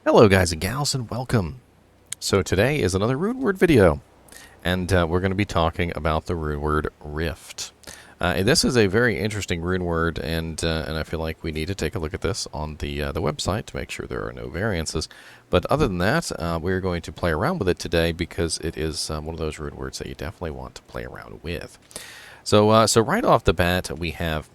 Hello guys and gals and welcome. So today is another Runeword video and we're going to be talking about the Runeword Rift. This is a very interesting runeword and I feel like we need to take a look at this on the website to make sure there are no variances. But other than that, we're going to play around with it today because it is one of those runewords that you definitely want to play around with. So right off the bat we have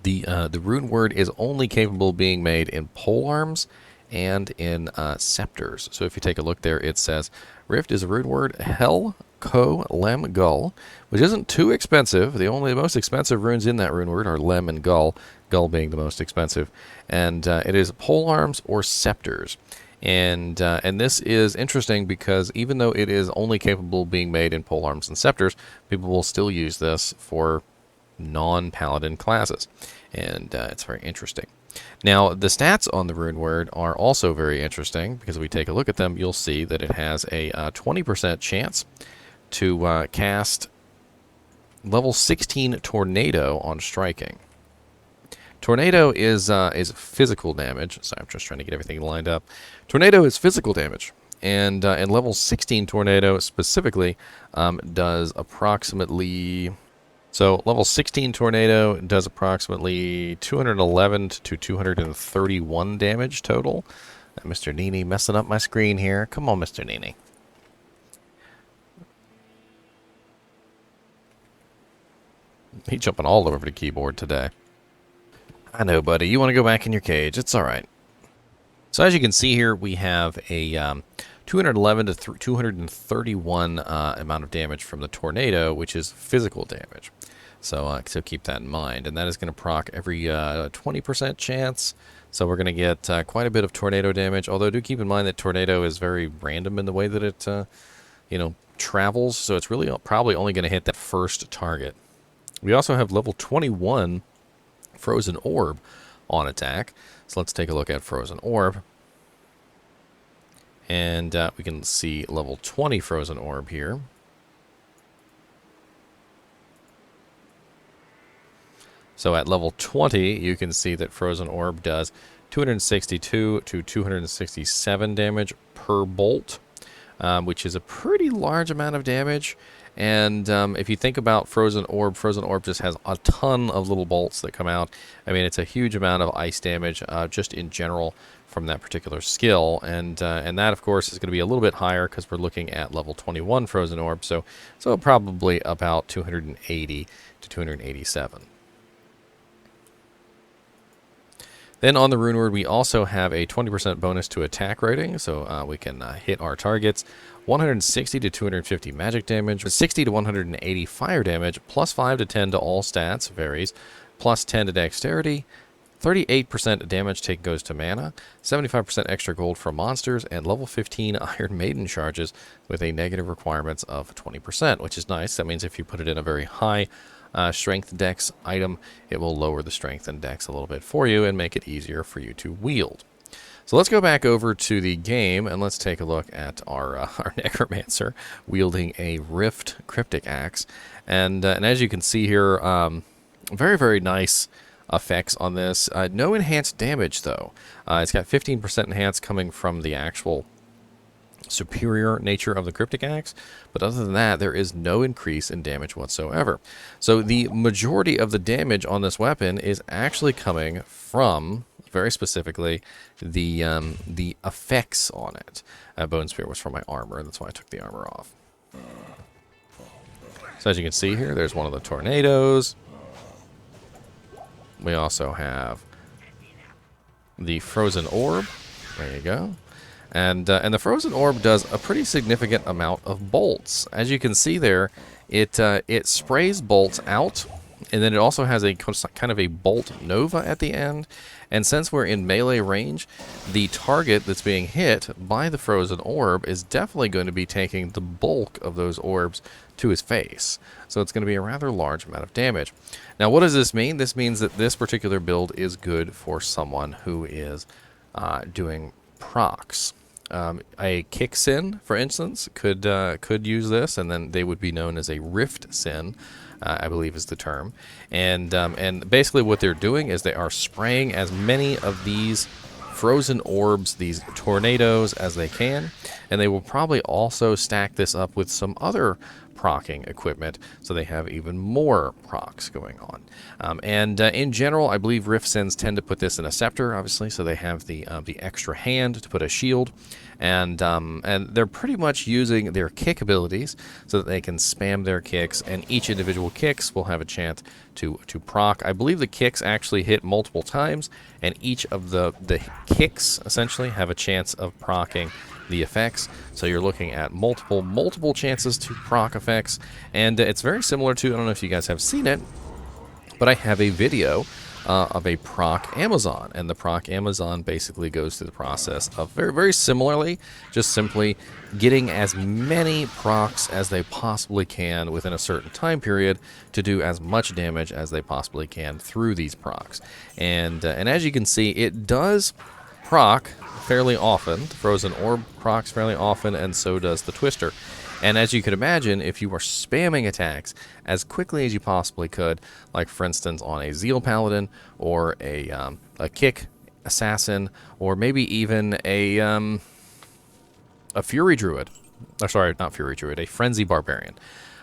the runeword is only capable of being made in polearms and in scepters. So if you take a look there, it says Rift is a rune word HelKoLemGul, which isn't too expensive. The most expensive runes in that rune word are Lem and Gull, Gull being the most expensive. And it is polearms or scepters. And this is interesting because even though it is only capable of being made in polearms and scepters, people will still use this for non-paladin classes. And it's very interesting. Now, the stats on the rune word are also very interesting because if we take a look at them, you'll see that it has a 20% chance to cast level 16 Tornado on striking. Tornado is physical damage. So I'm just trying to get everything lined up. Tornado is physical damage. And level 16 Tornado specifically does approximately... So level 16 Tornado does approximately 211 to 231 damage total. Mr. NiNi messing up my screen here. Come on, Mr. NiNi. He's jumping all over the keyboard today. I know, buddy. You want to go back in your cage. It's all right. So as you can see here, we have a 211 to 231 amount of damage from the Tornado, which is physical damage. So keep that in mind. And that is going to proc every 20% chance. So we're going to get quite a bit of Tornado damage. Although do keep in mind that Tornado is very random in the way that it, travels. So it's really probably only going to hit that first target. We also have level 21 Frozen Orb on attack. So let's take a look at Frozen Orb. And we can see level 20 Frozen Orb here. So at level 20, you can see that Frozen Orb does 262 to 267 damage per bolt, which is a pretty large amount of damage. And if you think about Frozen Orb just has a ton of little bolts that come out. I mean, it's a huge amount of ice damage just in general from that particular skill. And that, of course, is going to be a little bit higher because we're looking at level 21 Frozen Orb. So probably about 280 to 287. Then on the rune word, we also have a 20% bonus to attack rating, so we can hit our targets. 160 to 250 magic damage, 60 to 180 fire damage, plus 5 to 10 to all stats, varies, plus 10 to dexterity, 38% damage taken goes to mana, 75% extra gold for monsters, and level 15 Iron Maiden charges with a negative requirements of 20%, which is nice. That means if you put it in a very high strength dex item, it will lower the strength and dex a little bit for you and make it easier for you to wield. So let's go back over to the game and let's take a look at our Necromancer wielding a Rift Cryptic Axe. And as you can see here, very, very nice effects on this. No enhanced damage, though. It's got 15% enhanced coming from the actual superior nature of the Cryptic Axe, but other than that, there is no increase in damage whatsoever. So the majority of the damage on this weapon is actually coming from, very specifically, the effects on it. Bone Spear was for my armor, and that's why I took the armor off. So as you can see here, there's one of the tornadoes. We also have the Frozen Orb. There you go. And the Frozen Orb does a pretty significant amount of bolts. As you can see there, it sprays bolts out, and then it also has a kind of a bolt nova at the end. And since we're in melee range, the target that's being hit by the Frozen Orb is definitely going to be taking the bulk of those orbs to his face. So it's going to be a rather large amount of damage. Now, what does this mean? This means that this particular build is good for someone who is doing procs. A kick sin, for instance, could use this, and then they would be known as a rift sin, I believe is the term. And basically what they're doing is they are spraying as many of these frozen orbs, these tornadoes as they can, and they will probably also stack this up with some other procking equipment, so they have even more procs going on. In general, I believe Rift Sins tend to put this in a scepter, obviously, so they have the extra hand to put a shield, and they're pretty much using their kick abilities so that they can spam their kicks, and each individual kicks will have a chance to proc. I believe the kicks actually hit multiple times, and each of the kicks essentially have a chance of proccing the effects, so you're looking at multiple chances to proc effects, and it's very similar to, I don't know if you guys have seen it, but I have a video of a proc Amazon, and the proc Amazon basically goes through the process of very similarly, just simply getting as many procs as they possibly can within a certain time period to do as much damage as they possibly can through these procs, and as you can see, it does proc fairly often. The frozen orb procs fairly often, and so does the twister. And as you can imagine, if you are spamming attacks as quickly as you possibly could, like for instance on a Zeal Paladin or a kick assassin, or maybe even a Fury Druid, or sorry, not Fury Druid, a Frenzy Barbarian.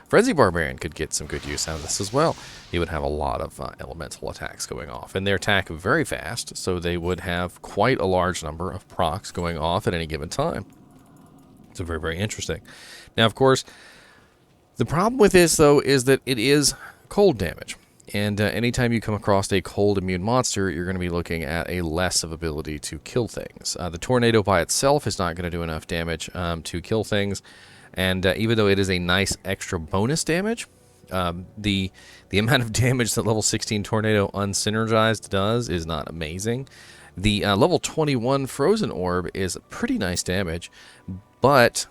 Frenzy Barbarian could get some good use out of this as well. He would have a lot of elemental attacks going off, and they attack very fast, so they would have quite a large number of procs going off at any given time. So very interesting. Now, of course, the problem with this, though, is that it is cold damage. And anytime you come across a cold immune monster, you're going to be looking at a less of ability to kill things. The tornado by itself is not going to do enough damage to kill things. And even though it is a nice extra bonus damage, the amount of damage that level 16 Tornado Unsynergized does is not amazing. The level 21 Frozen Orb is pretty nice damage, but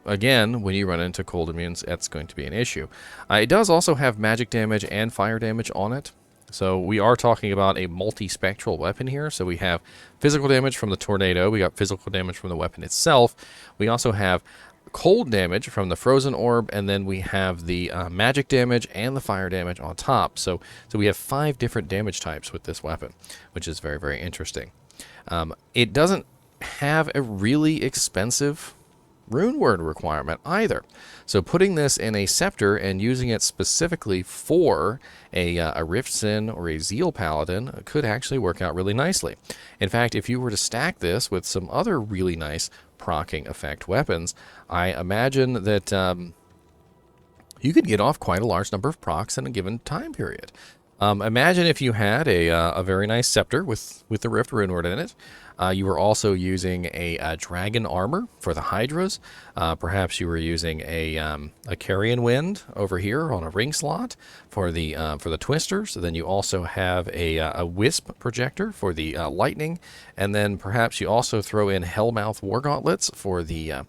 again, when you run into cold immunes, that's going to be an issue. It does also have magic damage and fire damage on it. So we are talking about a multi-spectral weapon here. So we have physical damage from the tornado. We got physical damage from the weapon itself. We also have cold damage from the frozen orb, and then we have the magic damage and the fire damage on top. So we have 5 different damage types with this weapon, which is very interesting. It doesn't have a really expensive rune word requirement either. So putting this in a scepter and using it specifically for a Rift Sin or a Zeal Paladin could actually work out really nicely. In fact, if you were to stack this with some other really nice procking effect weapons, I imagine that you could get off quite a large number of procs in a given time period. Imagine if you had a very nice scepter with the Rift Runeword in it. You were also using a dragon armor for the Hydras. Perhaps you were using a Carrion Wind over here on a ring slot for the Twisters. Then you also have a Wisp projector for the lightning, and then perhaps you also throw in Hellmouth War Gauntlets for the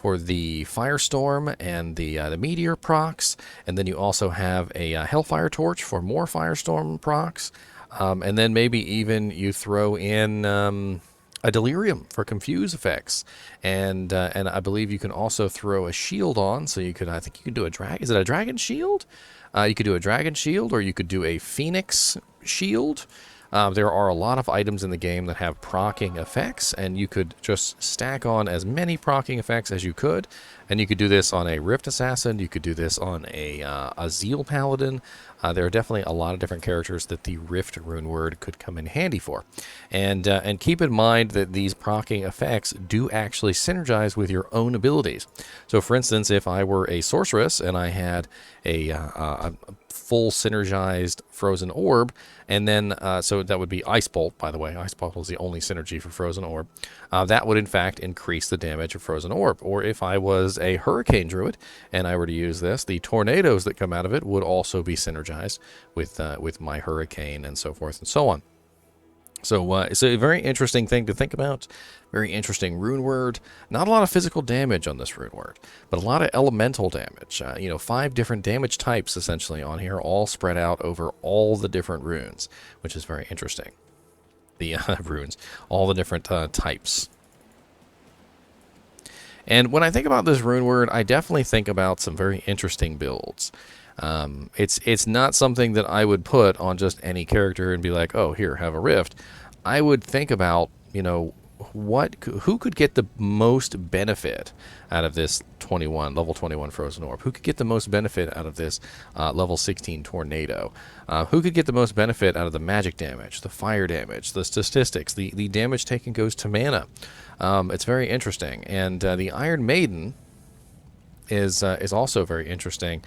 Firestorm and the Meteor procs, and then you also have a Hellfire Torch for more Firestorm procs, and then maybe even you throw in a Delirium for Confuse effects, and I believe you can also throw a shield on, so you could, I think you could do a is it a Dragon Shield? You could do a Dragon Shield, or you could do a Phoenix Shield. There are a lot of items in the game that have procking effects, and you could just stack on as many procking effects as you could, and you could do this on a Rift Assassin, you could do this on a Zeal Paladin. There are definitely a lot of different characters that the Rift Runeword could come in handy for. And keep in mind that these procking effects do actually synergize with your own abilities. So for instance, if I were a sorceress and I had a full synergized frozen orb, and then so that would be Ice Bolt, by the way. Ice Bolt is the only synergy for frozen orb. That would in fact increase the damage of frozen orb. Or if I was a hurricane druid and I were to use this, the tornadoes that come out of it would also be synergized with my hurricane, and so forth and so on. So it's a very interesting thing to think about. Very interesting rune word. Not a lot of physical damage on this rune word, but a lot of elemental damage. 5 different damage types essentially on here, all spread out over all the different runes, which is very interesting. The runes, all the different types. And when I think about this rune word, I definitely think about some very interesting builds. It's not something that I would put on just any character and be like, oh, here, have a Rift. I would think about you know, who could get the most benefit out of this level 21 frozen orb? Who could get the most benefit out of this level 16 tornado? Who could get the most benefit out of the magic damage, the fire damage, the statistics? The damage taken goes to mana. It's very interesting, and the Iron Maiden is also very interesting.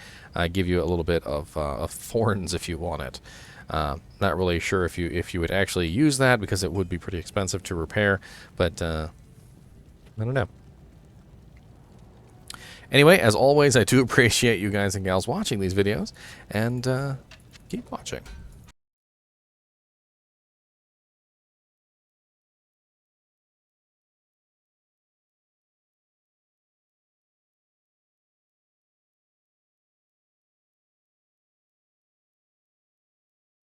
Give you a little bit of thorns if you want it. Not really sure if you would actually use that, because it would be pretty expensive to repair, but I don't know. Anyway, as always, I do appreciate you guys and gals watching these videos, and keep watching.